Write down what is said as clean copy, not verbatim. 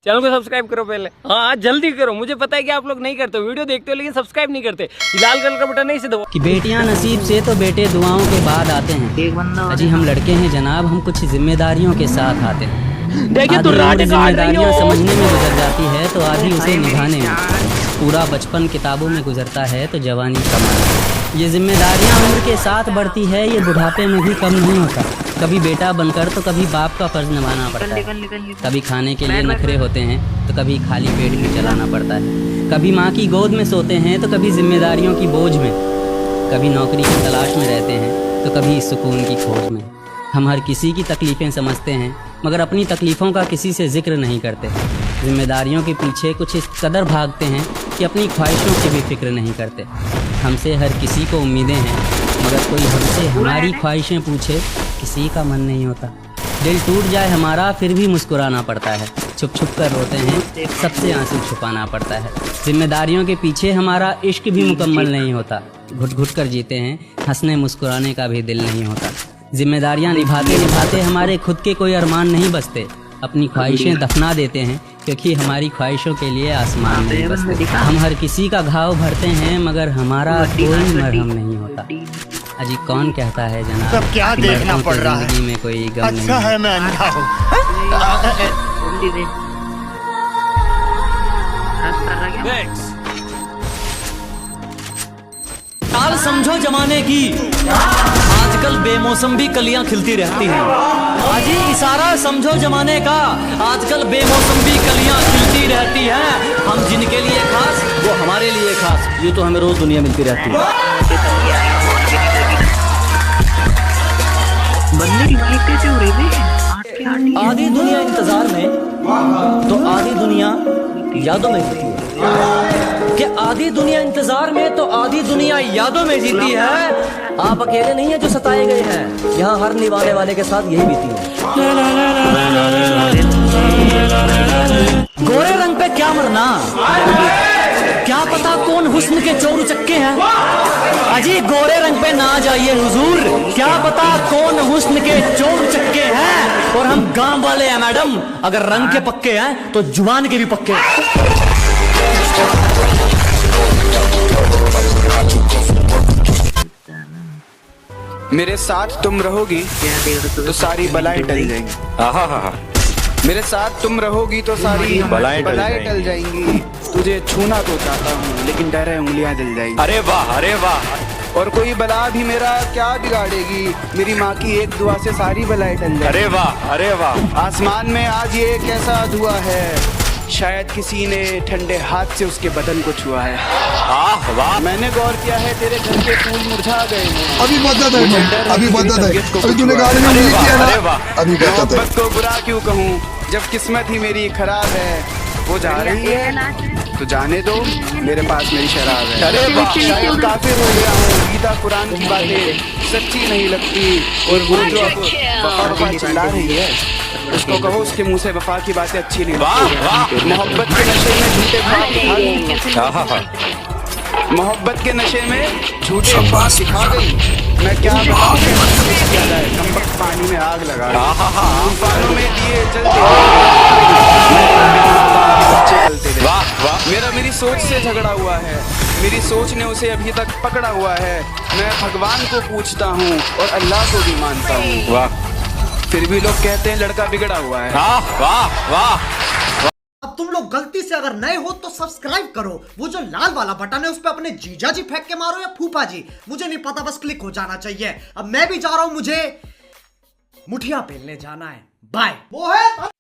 Channel को subscribe करो पहले। हाँ जल्दी करो, मुझे पता है कि आप लोग नहीं करते, वीडियो देखते हो लेकिन सब्सक्राइब नहीं करते। लाल कलर का बटन नहीं से दबाओ। कि बेटियां नसीब से तो बेटे दुआओं के बाद आते हैं। अजी हम लड़के हैं जनाब, हम कुछ जिम्मेदारियों के साथ आते हैं। देखिए तू जिम्मेदारियां समझने में गुजर जाती है तो आधी उसे निभाने में। पूरा बचपन किताबों में गुजरता है तो जवानी कम। ये जिम्मेदारियां उम्र के साथ बढ़ती है, ये बुढ़ापे में भी कम नहीं होता। कभी बेटा बनकर तो कभी बाप का फर्ज निभाना पड़ता है। कभी खाने के लिए नखरे होते हैं तो कभी खाली पेट भी चलाना पड़ता है। कभी माँ की गोद में सोते हैं तो कभी जिम्मेदारियों की बोझ में। कभी नौकरी की तलाश में रहते हैं तो कभी सुकून की खोज में। हम हर किसी की तकलीफ़ें समझते हैं मगर अपनी तकलीफ़ों का किसी से जिक्र नहीं करते। जिम्मेदारियों के पीछे कुछ इस कदर भागते हैं कि अपनी ख्वाहिशों की भी फिक्र नहीं करते। हमसे हर किसी को उम्मीदें हैं मगर कोई हमसे हमारी ख्वाहिशें पूछे किसी का मन नहीं होता। दिल टूट जाए हमारा फिर भी मुस्कुराना पड़ता है। छुप छुप कर रोते हैं, सबसे आंसू छुपाना पड़ता है। जिम्मेदारियों के पीछे हमारा इश्क भी मुकम्मल नहीं होता। घुट घुट कर जीते हैं, हंसने मुस्कुराने का भी दिल नहीं होता। जिम्मेदारियां निभाते निभाते हमारे खुद के कोई अरमान नहीं बचते। अपनी ख्वाहिशें दफना देते हैं क्योंकि हमारी ख्वाहिशों के लिए आसमान नहीं बसते। हम हर किसी का घाव भरते हैं मगर हमारा कोई मरहम नहीं होता। अजी कौन कहता है जनाब सब क्या देखना पड़ रहा है? जिंदगी में कोई गम नहीं अच्छा है मैं अंधा हूँ। हाल समझो जमाने की, आजकल बेमौसम भी कलियां खिलती रहती हैं। अजी इशारा समझो जमाने का, आजकल बेमौसम भी कलियां खिलती रहती हैं। हम जिनके लिए खास वो हमारे लिए खास, ये तो हमें रोज दुनिया मिलती रहती है। आधी दुनिया इंतजार में तो आधी दुनिया यादों में जीती है। कि आधी दुनिया इंतजार में तो आधी दुनिया यादों में जीती है। आप अकेले नहीं है जो सताए गए हैं, यहाँ हर निभाने वाले के साथ यही बीती है। गोरे रंग पे क्या मरना, क्या पता कौन हुस्न के चोर चक्के हैं। अजी गोरे रंग पे ना जाइए हुजूर, क्या पता कौन हुस्न के चोर चक्के हैं। और हम गांव वाले हैं मैडम, अगर रंग के पक्के हैं तो जुबान के भी पक्के हैं। मेरे साथ तुम रहोगी तो सारी बलाएं टल जाएंगी। मेरे साथ तुम रहोगी तो सारी बलाएं टल जाएंगी। तुझे छूना तो चाहता हूँ लेकिन डर है उंगलियां जल जाएंगी। अरे वाह अरे वाह। और कोई बला भी मेरा क्या बिगाड़ेगी, मेरी माँ की एक दुआ से सारी बलाएं टल जाएंगी। अरे वाह अरे वाह। आसमान में आज ये कैसा धुआं है, शायद किसी ने ठंडे हाथ से उसके बदन को छुआ है। वाह वाह। मैंने गौर किया है तेरे घर के फूल मुरझा गए हैं। अभी बदत है, अभी बदत है, अभी तूने गाड़ी में नहीं किया ना, अभी बदत है। मोहब्बत को बुरा क्यों कहूँ जब किस्मत ही मेरी खराब है। वो जा रही है तो जाने दो, मेरे पास मेरी शराब है। अरे वाह। शायद काफिर हो गया हूँ, गीता कुरान की बातें सच्ची नहीं लगती। और वो जो अब वफा चिल्ला रही है उसको कहो उसके मुंह से वफा की बातें अच्छी नहीं लगती। मोहब्बत के नशे में झूठे ख्वाब दिखा गई, मोहब्बत के नशे में झूठे ख्वाब दिखा गई। मैं क्या बताऊं किया जाए, कमबख्त पानी में आग लगा तूफानों में दिए जलते। वाह वाह। मेरी सोच से झगड़ा हुआ है, मेरी सोच ने उसे अभी तक पकड़ा हुआ है। मैं भगवान को पूछता हूँ और अल्लाह को भी मानता हूँ, वाह। फिर भी लोग कहते हैं लड़का बिगड़ा हुआ है। वाह वाह वाह। अब तुम लोग गलती से अगर नए हो तो सब्सक्राइब करो। वो जो लाल वाला बटन है उस पे अपने जीजा जी फेंक के मारो या फूफा जी, मुझे नहीं पता, बस क्लिक हो जाना चाहिए। अब मैं भी जा रहा हूं, मुझे मुठिया पेलने जाना है। बाय। वो है